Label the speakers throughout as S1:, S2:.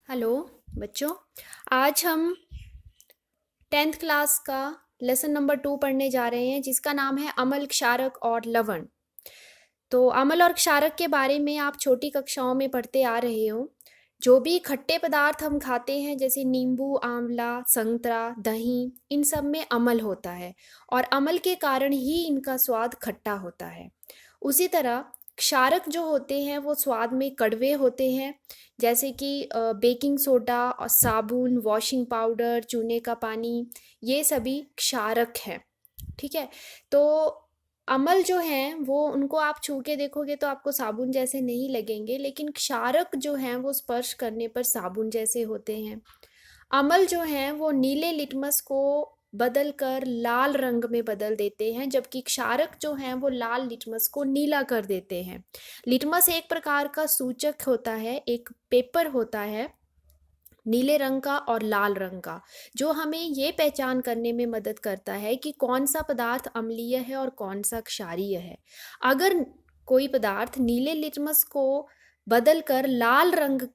S1: Hello बच्चों। आज हम 10th क्लास का लेसन नंबर 2 पढ़ने जा रहे हैं, जिसका नाम है अम्ल, क्षारक और लवण। तो अम्ल और क्षारक के बारे में आप छोटी कक्षाओं में पढ़ते आ रहे हो। जो भी खट्टे पदार्थ हम खाते हैं, जैसे नींबू, आंवला, संतरा, दही, इन सब में अम्ल होता है और अम्ल के कारण ही इनका स्वाद खट्टा होता है। उसी तरह क्षारक जो होते हैं वो स्वाद में कड़वे होते हैं, जैसे कि बेकिंग सोडा और साबुन, वॉशिंग पाउडर, चूने का पानी, ये सभी क्षारक हैं। ठीक है। तो अम्ल जो हैं वो, उनको आप छू के देखोगे तो आपको साबुन जैसे नहीं लगेंगे, लेकिन क्षारक जो हैं वो स्पर्श करने पर साबुन जैसे होते हैं। अम्ल जो हैं वो नीले लिटमस को बदल कर लाल रंग में बदल देते हैं, जबकि क्षारक जो हैं वो लाल लिटमस को नीला कर देते हैं। लिटमस एक प्रकार का सूचक होता है, एक पेपर होता है नीले रंग का और लाल रंग का, जो हमें ये पहचान करने में मदद करता है कि कौन सा पदार्थ अम्लीय है और कौन सा क्षारीय है। अगर कोई पदार्थ नीले लिटमस को बदल कर लाल रंग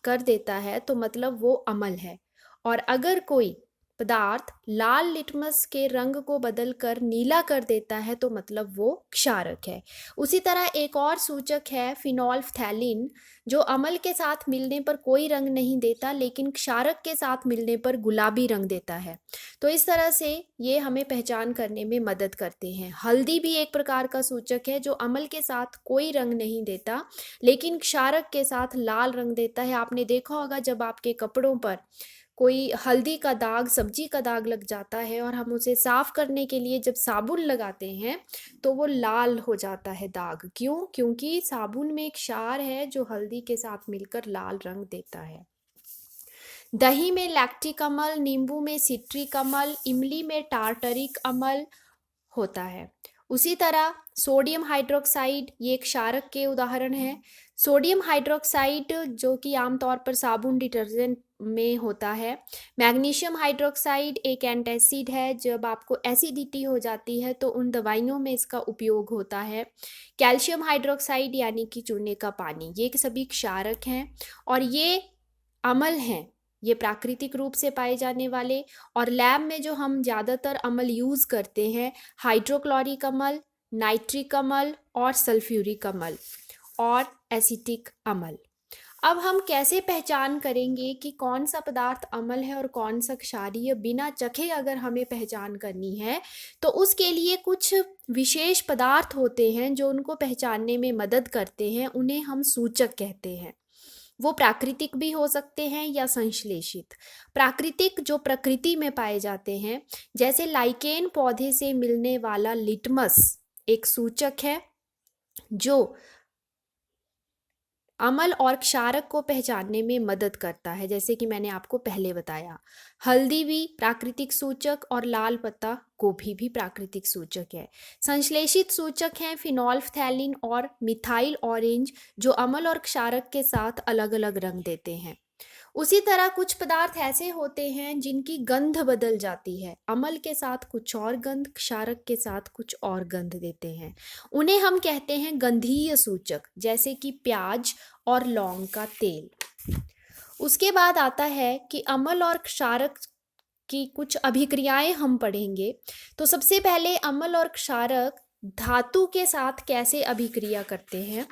S1: कर देता है तो मतलब वो अम्ल है, और अगर कोई पदार्थ लाल लिटमस के रंग को बदलकर नीला कर देता है तो मतलब वो क्षारक है। उसी तरह एक और सूचक है फिनोल्फ्थैलिन, जो अम्ल के साथ मिलने पर कोई रंग नहीं देता, लेकिन क्षारक के साथ मिलने पर गुलाबी रंग देता है। तो इस तरह से ये हमें पहचान करने में मदद करते हैं। हल्दी भी एक प्रकार का सूचक है, जो अम्ल के साथ कोई रंग नहीं देता, लेकिन क्षारक के साथ लाल रंग देता है। आपने देखा होगा जब आपके कपड़ों पर कोई हल्दी का दाग, सब्जी का दाग लग जाता है और हम उसे साफ करने के लिए जब साबुन लगाते हैं तो वो लाल हो जाता है दाग। क्यों? क्योंकि साबुन में एक क्षार है जो हल्दी के साथ मिलकर लाल रंग देता है। दही में लैक्टिक अम्ल, नींबू में सिट्रिक अम्ल, इमली में टार्टरिक अम्ल होता है। उसी तरह सोडियम हाइड्रोक्साइड, ये क्षारक के उदाहरण हैं। सोडियम हाइड्रोक्साइड जो कि आमतौर पर साबुन, डिटर्जेंट में होता है। मैग्नीशियम हाइड्रोक्साइड एक एंटासिड है, जब आपको एसिडिटी हो जाती है तो उन दवाइयों में इसका उपयोग होता है। कैल्शियम हाइड्रोक्साइड यानी कि चूने का पानी, ये सभी क्षारक हैं और ये अम्ल हैं, ये प्राकृतिक रूप से पाए जाने वाले। और लैब में जो हम ज़्यादातर अम्ल यूज़ करते हैं, हाइड्रोक्लोरिक अम्ल, नाइट्रिक अम्ल और सल्फ्यूरिक अम्ल और एसिटिक अम्ल। अब हम कैसे पहचान करेंगे कि कौन सा पदार्थ अम्ल है और कौन सा क्षारीय? बिना चखे अगर हमें पहचान करनी है तो उसके लिए कुछ विशेष पदार्थ होते हैं जो उनको पहचानने में मदद करते हैं, उन्हें हम सूचक कहते हैं। वो प्राकृतिक भी हो सकते हैं या संश्लेषित। प्राकृतिक जो प्रकृति में पाए जाते हैं, जैसे लाइकेन पौधे से मिलने वाला लिटमस एक सूचक है जो अम्ल और क्षारक को पहचानने में मदद करता है, जैसे कि मैंने आपको पहले बताया। हल्दी भी प्राकृतिक सूचक और लाल पत्ता गोभी भी प्राकृतिक सूचक है। संश्लेषित सूचक हैं फिनोल्फ्थैलिन और मिथाइल ऑरेंज, जो अम्ल और क्षारक के साथ अलग अलग रंग देते हैं। उसी तरह कुछ पदार्थ ऐसे होते हैं जिनकी गंध बदल जाती है, अम्ल के साथ कुछ और गंध, क्षारक के साथ कुछ और गंध देते हैं। उन्हें हम कहते हैं गंधीय सूचक, जैसे कि प्याज और लौंग का तेल। उसके बाद आता है कि अम्ल और क्षारक की कुछ अभिक्रियाएं हम पढ़ेंगे। तो सबसे पहले अम्ल और क्षारक धातु के साथ कैसे अभिक्रिया करते हैं।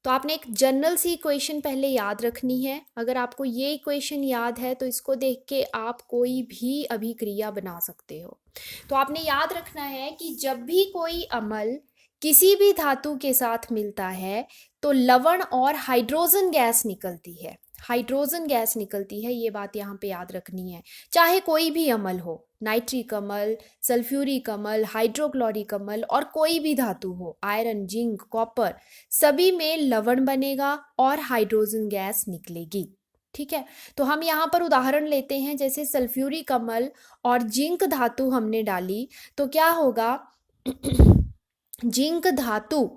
S1: तो आपने एक जनरल सी इक्वेशन पहले याद रखनी है। अगर आपको ये इक्वेशन याद है तो इसको देख के आप कोई भी अभिक्रिया बना सकते हो। तो आपने याद रखना है कि जब भी कोई अम्ल किसी भी धातु के साथ मिलता है तो लवण और हाइड्रोजन गैस निकलती है। हाइड्रोजन गैस निकलती है, ये बात यहाँ पे याद रखनी है। चाहे कोई भी अम्ल हो, नाइट्रिक अम्ल, सल्फ्यूरिक अम्ल, हाइड्रोक्लोरिक अम्ल और कोई भी धातु हो, आयरन, जिंक, कॉपर, सभी में लवण बनेगा और हाइड्रोजन गैस निकलेगी। ठीक है। तो हम यहाँ पर उदाहरण लेते हैं, जैसे सल्फ्यूरिक अम्ल और जिंक धातु हमने डाली तो क्या होगा जिंक धातु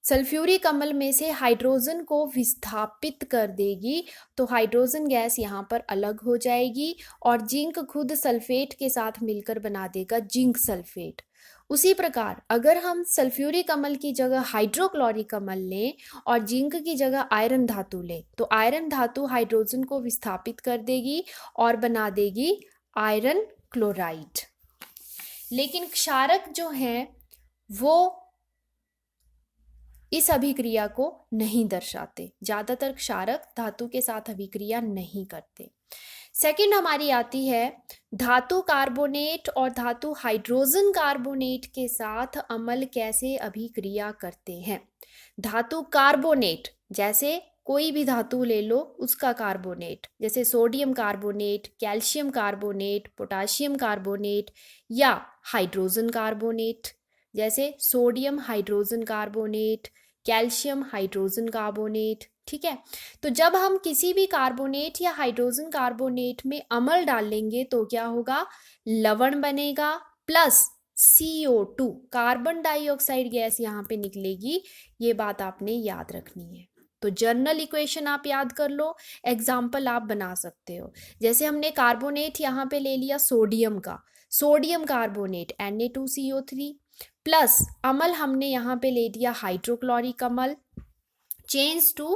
S1: सल्फ्यूरिक अम्ल में से हाइड्रोजन को विस्थापित कर देगी, तो हाइड्रोजन गैस यहाँ पर अलग हो जाएगी और जिंक खुद सल्फेट के साथ मिलकर बना देगा जिंक सल्फेट। उसी प्रकार अगर हम सल्फ्यूरिक अम्ल की जगह हाइड्रोक्लोरिक अम्ल लें और जिंक की जगह आयरन धातु लें तो आयरन धातु हाइड्रोजन को विस्थापित कर देगी और बना देगी आयरन क्लोराइड। लेकिन क्षारक जो हैं वो इस अभिक्रिया को नहीं दर्शाते। ज्यादातर क्षारक धातु के साथ अभिक्रिया नहीं करते। सेकंड हमारी आती है धातु कार्बोनेट और धातु हाइड्रोजन कार्बोनेट के साथ अम्ल कैसे अभिक्रिया करते हैं। धातु कार्बोनेट जैसे कोई भी धातु ले लो उसका कार्बोनेट, जैसे sodium carbonate, calcium carbonate, potassium carbonate, या हाइड्रोजन कार्बोनेट जैसे sodium hydrogen carbonate, calcium hydrogen carbonate. ठीक है, तो जब हम किसी भी कार्बोनेट या हाइड्रोजन कार्बोनेट में अम्ल डालेंगे तो क्या होगा, लवण बनेगा plus CO2 carbon dioxide gas यहाँ पे निकलेगी। ये बात आपने याद रखनी है। तो जर्नल इक्वेशन आप याद कर लो, एग्जाम्पल आप बना सकते हो। जैसे हमने कार्बोनेट यहाँ पे ले लिया सोडियम का, सोडियम कार्बोनेट Na2CO3 प्लस अम्ल हमने यहाँ पे ले लिया हाइड्रोक्लोरिक अम्ल चेंज टू,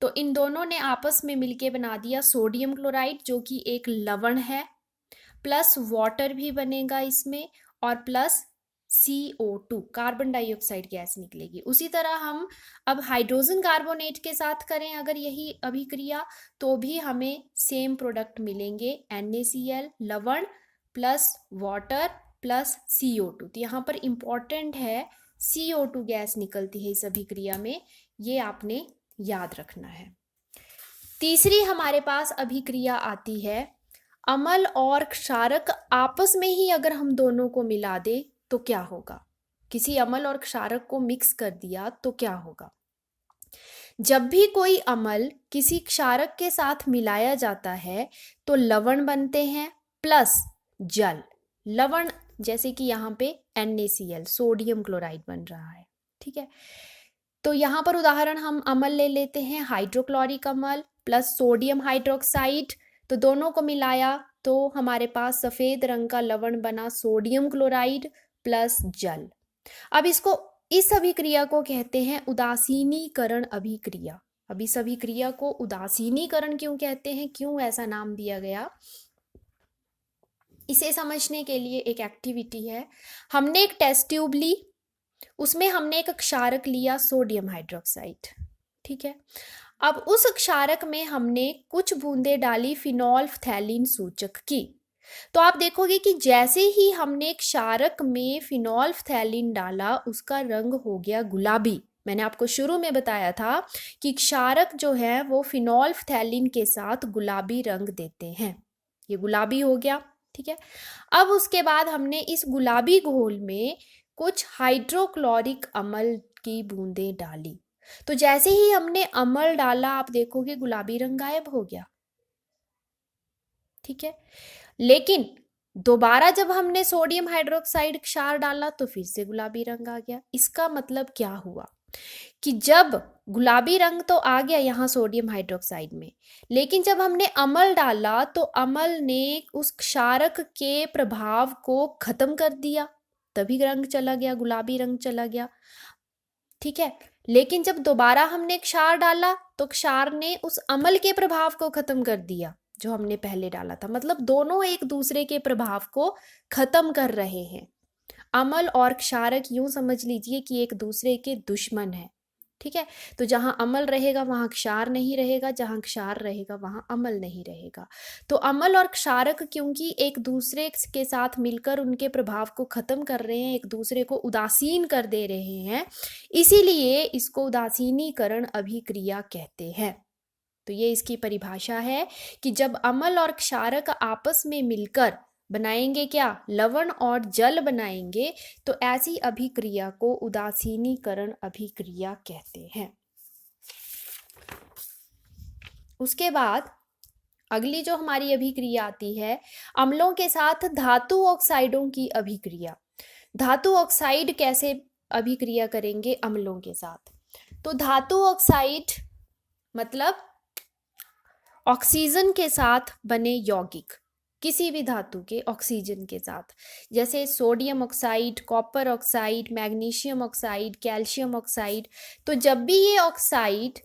S1: तो इन दोनों ने आपस में मिलके बना दिया सोडियम क्लोराइड जो कि एक लवण है, प्लस वाटर भी बनेगा इसमें और plus CO2 carbon dioxide gas निकलेगी। उसी तरह हम अब हाइड्रोजन कार्बोनेट के साथ करें अगर यही अभिक्रिया तो भी हमें सेम प्रोडक्ट मिलेंगे, NaCl लवण प्लस वाटर प्लस CO2। तो यहाँ पर इम्पॉर्टेंट है CO2 गैस निकलती है इस अभिक्रिया में, ये आपने याद रखना है। तीसरी हमारे पास अभिक्रिया आती है अम्ल और क्षारक आपस में ही अगर हम दोनों को मिला दे तो क्या होगा। किसी अम्ल और क्षारक को मिक्स कर दिया तो क्या होगा। जब भी कोई अम्ल किसी क्षारक के साथ मिलाया जाता है तो लवण बनते हैं प्लस जल। लवण जैसे कि यहाँ पे NaCl सोडियम क्लोराइड बन रहा है। ठीक है, तो यहाँ पर उदाहरण हम अम्ल ले लेते हैं हाइड्रोक्लोरिक अम्ल प्लस सोडियम हाइड्रोक्साइड, तो दोनों को मिलाया तो हमारे पास सफेद रंग का लवण बना सोडियम क्लोराइड प्लस जल। अब इसको इस अभिक्रिया को कहते हैं उदासीनीकरण अभिक्रिया। अब इस अभिक्रिया को उदासीनीकरण क्यों कहते हैं, क्यों ऐसा नाम दिया गया, इसे समझने के लिए एक एक्टिविटी है। हमने एक टेस्ट ट्यूब ली, उसमें हमने एक क्षारक लिया सोडियम हाइड्रोक्साइड। ठीक है, अब उस क्षारक में हमने कुछ बूंदें डाली फिनोल्फथैलीन सूचक की। तो आप देखोगे कि जैसे ही हमने क्षारक में फिनोल्फथैलीन डाला उसका रंग हो गया गुलाबी। मैंने आपको शुरू में बताया था कि क्षारक जो है वो फिनोल्फथैलीन के साथ गुलाबी रंग देते हैं, ये गुलाबी हो गया। ठीक है, अब उसके बाद हमने इस गुलाबी घोल में कुछ हाइड्रोक्लोरिक अम्ल की बूंदें डाली, तो जैसे ही हमने अम्ल डाला आप देखोगे गुलाबी रंग गायब हो गया। ठीक है, लेकिन दोबारा जब हमने सोडियम हाइड्रोक्साइड क्षार डाला तो फिर से गुलाबी रंग आ गया। इसका मतलब क्या हुआ कि जब गुलाबी रंग तो आ गया यहाँ सोडियम हाइड्रोक्साइड में, लेकिन जब हमने अम्ल डाला तो अम्ल ने उस क्षारक के प्रभाव को खत्म कर दिया, तभी रंग चला गया, गुलाबी रंग चला गया। ठीक है, लेकिन जब दोबारा हमने क्षार डाला तो क्षार ने उस अम्ल के प्रभाव को खत्म कर दिया जो हमने पहले डाला था। मतलब दोनों एक दूसरे के प्रभाव को खत्म कर रहे हैं। अम्ल और क्षारक यूं समझ लीजिए कि एक दूसरे के दुश्मन है। ठीक है, तो जहां अम्ल रहेगा वहां क्षार नहीं रहेगा, जहां क्षार रहेगा वहां अम्ल नहीं रहेगा। तो अम्ल और क्षारक क्योंकि एक दूसरे के साथ मिलकर उनके प्रभाव को खत्म कर रहे हैं, एक दूसरे को उदासीन कर दे रहे हैं, इसीलिए इसको उदासीनीकरण अभिक्रिया कहते हैं। तो ये इसकी परिभाषा है कि जब अम्ल और क्षारक आपस में मिलकर बनाएंगे क्या, लवण और जल बनाएंगे, तो ऐसी अभिक्रिया को उदासीनीकरण अभिक्रिया कहते हैं। उसके बाद अगली जो हमारी अभिक्रिया आती है अम्लों के साथ धातु ऑक्साइडों की अभिक्रिया। धातु ऑक्साइड कैसे अभिक्रिया करेंगे अम्लों के साथ, तो धातु ऑक्साइड मतलब ऑक्सीजन के साथ बने यौगिक। किसी भी धातु के ऑक्सीजन के साथ, जैसे sodium oxide, copper oxide, magnesium oxide, calcium oxide. तो जब भी ये ऑक्साइड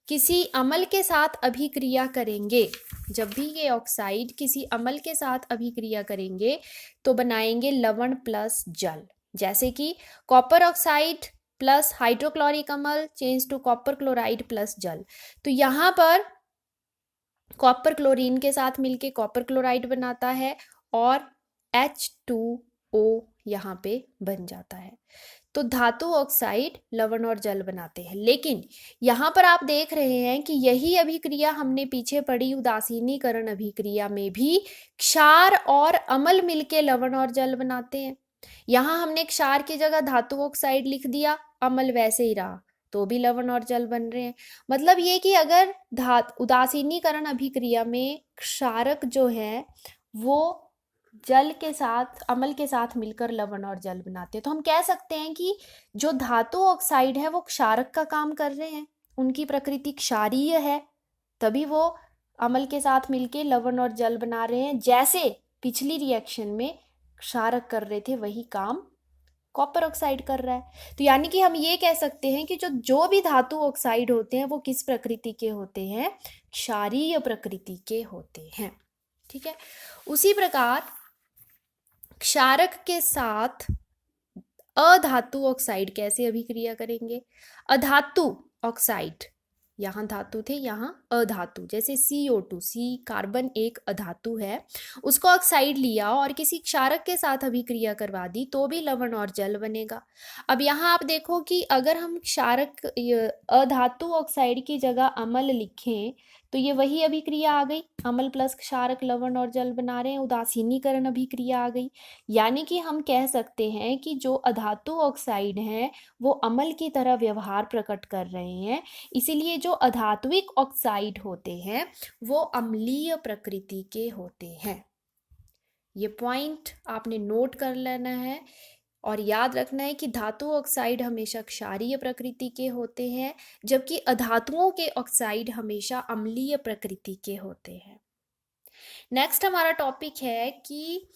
S1: किसी अम्ल के साथ अभिक्रिया करेंगे, जब भी ये ऑक्साइड किसी अम्ल के साथ अभिक्रिया करेंगे तो बनाएंगे लवण प्लस जल। जैसे कि कॉपर ऑक्साइड प्लस हाइड्रोक्लोरिक अम्ल change to copper chloride plus जल। तो यहाँ पर कॉपर क्लोरीन के साथ मिलके कॉपर क्लोराइड बनाता है और H2O यहाँ पे बन जाता है। तो धातु ऑक्साइड लवण और जल बनाते हैं। लेकिन यहाँ पर आप देख रहे हैं कि यही अभिक्रिया हमने पीछे पढ़ी उदासीनीकरण अभिक्रिया में भी क्षार और अम्ल मिलके लवण और जल बनाते हैं। यहाँ हमने क्षार की जगह धातु ऑक्साइड लिख दिया, अम्ल वैसे ही रहा, तो भी लवण और जल बन रहे हैं। मतलब ये कि अगर उदासीनीकरण अभिक्रिया में क्षारक जो है वो जल के साथ अम्ल के साथ मिलकर लवण और जल बनाते हैं, तो हम कह सकते हैं कि जो धातु ऑक्साइड है वो क्षारक का काम कर रहे हैं, उनकी प्रकृति क्षारीय है, तभी वो अम्ल के साथ मिलके लवण और जल बना रहे हैं। जैसे पिछली रिएक्शन में क्षारक कर रहे थे वही काम कॉपर ऑक्साइड कर रहा है। तो यानी कि हम ये कह सकते हैं कि जो भी धातु ऑक्साइड होते हैं वो किस प्रकृति के होते हैं, क्षारीय प्रकृति के होते हैं। ठीक है, उसी प्रकार क्षारक के साथ अधातु ऑक्साइड कैसे अभिक्रिया करेंगे। अधातु ऑक्साइड, यहाँ धातु थे यहाँ अधातु, जैसे CO2, सी कार्बन एक अधातु है, उसको ऑक्साइड लिया और किसी क्षारक के साथ अभिक्रिया करवा दी तो भी लवण और जल बनेगा। अब यहाँ आप देखो कि अगर हम क्षारक अधातु ऑक्साइड की जगह अम्ल लिखें तो ये वही अभिक्रिया आ गई, अम्ल प्लस क्षारक लवण और जल बना रहे हैं, उदासीनीकरण अभिक्रिया आ गई। यानी कि हम कह सकते हैं कि जो अधातु ऑक्साइड हैं वो अम्ल की तरह व्यवहार प्रकट कर रहे हैं, इसीलिए जो अधात्विक ऑक्साइड होते हैं वो अम्लीय प्रकृति के होते हैं। ये पॉइंट आपने नोट कर लेना है और याद रखना है कि धातु ऑक्साइड हमेशा क्षारीय प्रकृति के होते हैं, जबकि अधातुओं के ऑक्साइड हमेशा अम्लीय प्रकृति के होते हैं। नेक्स्ट हमारा टॉपिक है कि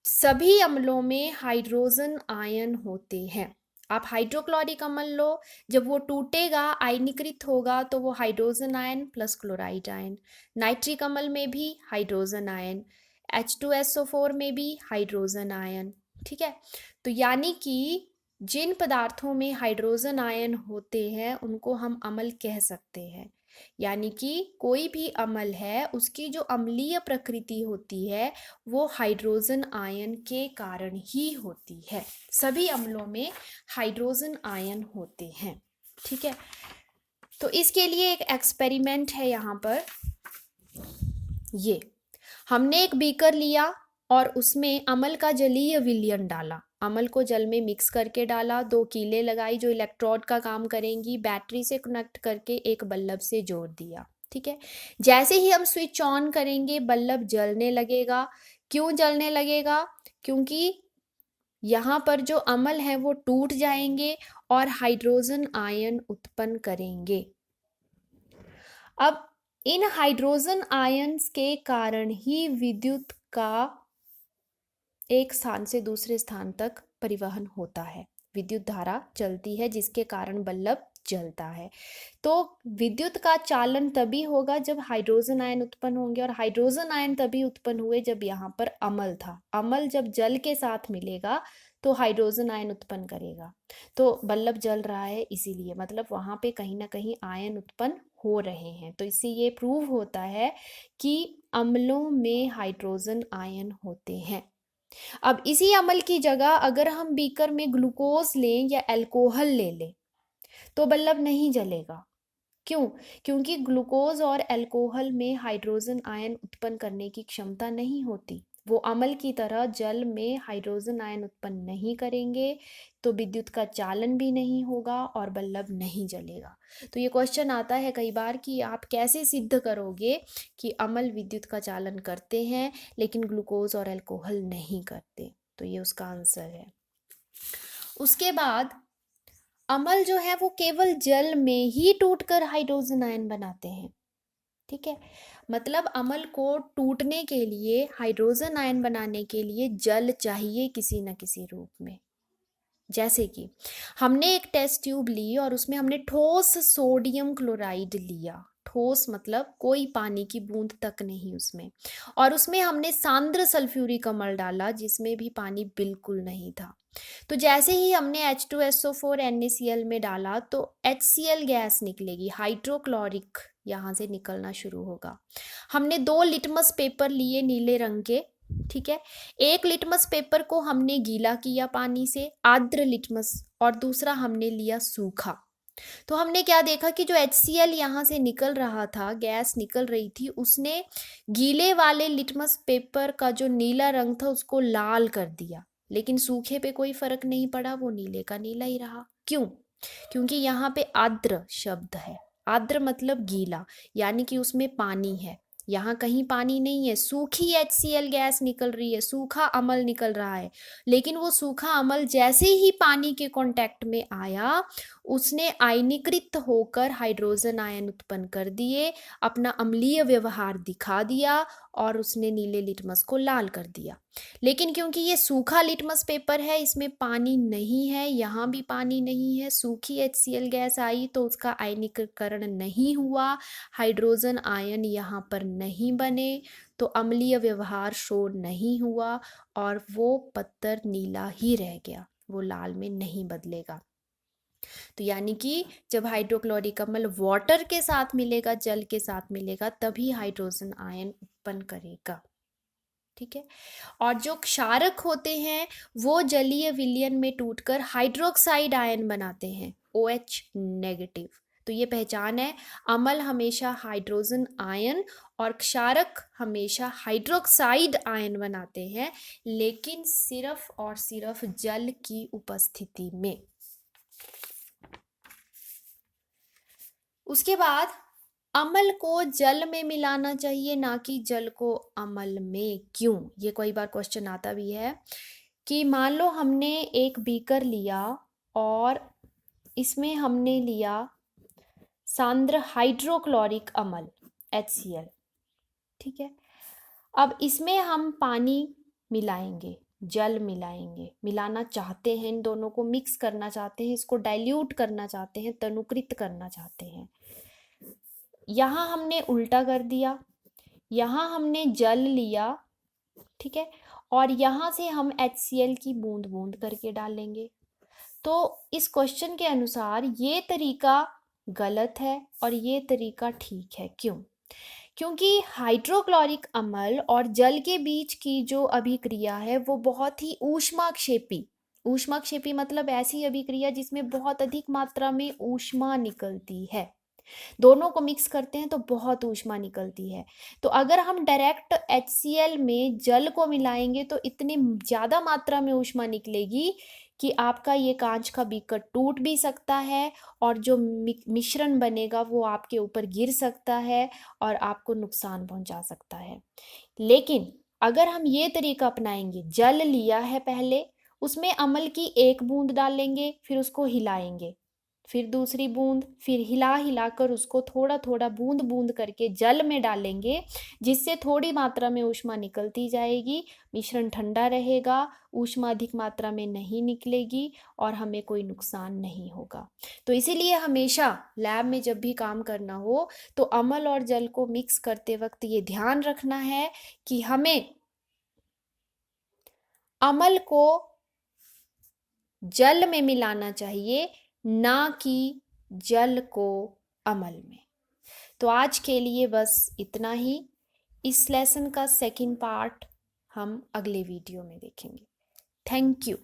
S1: सभी अम्लों में हाइड्रोजन आयन होते हैं। आप हाइड्रोक्लोरिक अम्ल लो, जब वो टूटेगा आयनीकृत होगा तो वो hydrogen ion plus chloride ion. Nitric अम्ल में भी हाइड्रोजन आयन, H2SO4 में भी हाइड्रोजन आयन। ठीक है, तो यानी कि जिन पदार्थों में हाइड्रोजन आयन होते हैं उनको हम अम्ल कह सकते हैं। यानी कि कोई भी अम्ल है उसकी जो अम्लीय प्रकृति होती है वो हाइड्रोजन आयन के कारण ही होती है। सभी अम्लों में हाइड्रोजन आयन होते हैं। ठीक है, तो इसके लिए एक एक्सपेरिमेंट है। यहाँ पर ये हमने एक बीकर लिया और उसमें अम्ल का जलीय विलयन डाला, अम्ल को जल में मिक्स करके डाला, 2 कीलें लगाई जो इलेक्ट्रोड का काम करेंगी, बैटरी से कनेक्ट करके एक बल्ब से जोड़ दिया। ठीक है, जैसे ही हम स्विच ऑन करेंगे बल्ब जलने लगेगा। क्यों जलने लगेगा? क्योंकि यहाँ पर जो अम्ल है वो टूट जाएंगे और हाइड्रोजन आयन उत्पन्न करेंगे। अब इन हाइड्रोजन आयन्स के कारण ही विद्युत का एक स्थान से दूसरे स्थान तक परिवहन होता है, विद्युत धारा चलती है जिसके कारण बल्ब जलता है। तो विद्युत का चालन तभी होगा जब हाइड्रोजन आयन उत्पन्न होंगे, और हाइड्रोजन आयन तभी उत्पन्न हुए जब यहाँ पर अम्ल था। अम्ल जब जल के साथ मिलेगा तो हाइड्रोजन आयन उत्पन्न करेगा, तो बल्ब जल रहा है इसीलिए, मतलब वहाँ पे कहीं ना कहीं आयन उत्पन्न हो रहे हैं। तो इससे ये प्रूव होता है कि अम्लों में हाइड्रोजन आयन होते हैं। अब इसी अम्ल की जगह अगर हम बीकर में ग्लूकोज लें या अल्कोहल ले लें तो बल्ब नहीं जलेगा। क्यों? क्योंकि ग्लूकोज और अल्कोहल में हाइड्रोजन आयन उत्पन्न करने की क्षमता नहीं होती, वो अम्ल की तरह जल में हाइड्रोजन आयन उत्पन्न नहीं करेंगे, तो विद्युत का चालन भी नहीं होगा और बल्ब नहीं जलेगा। तो ये क्वेश्चन आता है कई बार कि आप कैसे सिद्ध करोगे कि अम्ल विद्युत का चालन करते हैं लेकिन ग्लूकोज और अल्कोहल नहीं करते, तो ये उसका आंसर है। उसके बाद अम्ल जो है वो केवल जल में ही टूटकर हाइड्रोजन आयन बनाते हैं। ठीक है, मतलब अम्ल को टूटने के लिए, हाइड्रोजन आयन बनाने के लिए जल चाहिए किसी न किसी रूप में। जैसे कि हमने एक टेस्ट ट्यूब ली और उसमें हमने ठोस सोडियम क्लोराइड लिया, ठोस मतलब कोई पानी की बूंद तक नहीं उसमें, और उसमें हमने सांद्र सल्फ्यूरिक अम्ल डाला जिसमें भी पानी बिल्कुल नहीं था। तो जैसे ही हमने H2SO4 NaCl में डाला तो HCl गैस निकलेगी, हाइड्रोक्लोरिक यहाँ से निकलना शुरू होगा। हमने 2 लिटमस पेपर लिए नीले रंग के, ठीक है, एक लिटमस पेपर को हमने गीला किया पानी से, आर्द्र लिटमस, और दूसरा हमने लिया सूखा। तो हमने क्या देखा कि जो HCl यहाँ से निकल रहा था, गैस निकल रही थी, उसने गीले वाले लिटमस पेपर का जो नीला रंग था उसको लाल कर दिया, लेकिन सूखे पे कोई फर्क नहीं पड़ा, वो नीले का नीला ही रहा। क्यों? क्योंकि यहाँ पे आर्द्र शब्द है, आर्द्र मतलब गीला, यानी कि उसमें पानी है। यहाँ कहीं पानी नहीं है, सूखी HCl गैस निकल रही है, सूखा अम्ल निकल रहा है, लेकिन वो सूखा अम्ल जैसे ही पानी के कांटेक्ट में आया उसने आयनीकृत होकर हाइड्रोजन आयन उत्पन्न कर दिए, अपना अम्लीय व्यवहार दिखा दिया और उसने नीले लिटमस को लाल कर दिया। लेकिन क्योंकि ये सूखा लिटमस पेपर है, इसमें पानी नहीं है, यहाँ भी पानी नहीं है, सूखी HCl गैस आई तो उसका आयनीकरण नहीं हुआ, हाइड्रोजन आयन यहाँ पर नहीं बने, तो अम्लीय व्यवहार शो नहीं हुआ और वो पत्थर नीला ही रह गया, वो लाल में नहीं बदलेगा। तो यानी कि जब हाइड्रोक्लोरिक अम्ल वाटर के साथ मिलेगा, जल के साथ मिलेगा, तभी हाइड्रोजन आयन उत्पन्न करेगा। ठीक है, और जो क्षारक होते हैं वो जलीय विलयन में टूटकर हाइड्रोक्साइड आयन बनाते हैं, OH नेगेटिव। तो ये पहचान है, अम्ल हमेशा हाइड्रोजन आयन और क्षारक हमेशा हाइड्रोक्साइड आयन बनाते हैं, लेकिन सिर्फ और सिर्फ जल की उपस्थिति में। उसके बाद अम्ल को जल में मिलाना चाहिए, ना कि जल को अम्ल में। क्यों? ये कई बार क्वेश्चन आता भी है कि मान लो हमने एक बीकर लिया और इसमें हमने लिया सांद्र हाइड्रोक्लोरिक अम्ल HCl, ठीक है, अब इसमें हम पानी मिलाएंगे, जल मिलाएंगे, मिलाना चाहते हैं, इन दोनों को मिक्स करना चाहते हैं, इसको डाइल्यूट करना चाहते हैं, तनुकृत करना चाहते हैं। यहाँ हमने उल्टा कर दिया, यहाँ हमने जल लिया, ठीक है, और यहाँ से हम HCl की बूंद बूंद करके डालेंगे। तो इस क्वेश्चन के अनुसार ये तरीका गलत है और ये तरीका ठीक है। क्यों? क्योंकि हाइड्रोक्लोरिक अम्ल और जल के बीच की जो अभिक्रिया है वो बहुत ही ऊष्माक्षेपी, ऊष्माक्षेपी मतलब ऐसी अभिक्रिया जिसमें बहुत अधिक मात्रा में ऊष्मा निकलती है, दोनों को मिक्स करते हैं तो बहुत ऊष्मा निकलती है। तो अगर हम डायरेक्ट HCl में जल को मिलाएंगे तो इतनी ज़्यादा मात्रा में ऊष्मा निकलेगी कि आपका ये कांच का बीकर टूट भी सकता है और जो मिश्रण बनेगा वो आपके ऊपर गिर सकता है और आपको नुकसान पहुंचा सकता है। लेकिन अगर हम ये तरीका अपनाएंगे, जल लिया है पहले, उसमें अम्ल की एक बूंद डालेंगे, फिर उसको हिलाएंगे, फिर दूसरी बूंद, फिर हिला हिलाकर उसको थोड़ा थोड़ा बूंद बूंद करके जल में डालेंगे, जिससे थोड़ी मात्रा में ऊष्मा निकलती जाएगी, मिश्रण ठंडा रहेगा, ऊष्मा अधिक मात्रा में नहीं निकलेगी और हमें कोई नुकसान नहीं होगा। तो इसीलिए हमेशा लैब में जब भी काम करना हो तो अम्ल और जल को मिक्स करते वक्त ये ध्यान रखना है कि हमें अम्ल को जल में मिलाना चाहिए, ना कि जल को अम्ल में। तो आज के लिए बस इतना ही। इस लेसन का सेकंड पार्ट हम अगले वीडियो में देखेंगे। Thank you.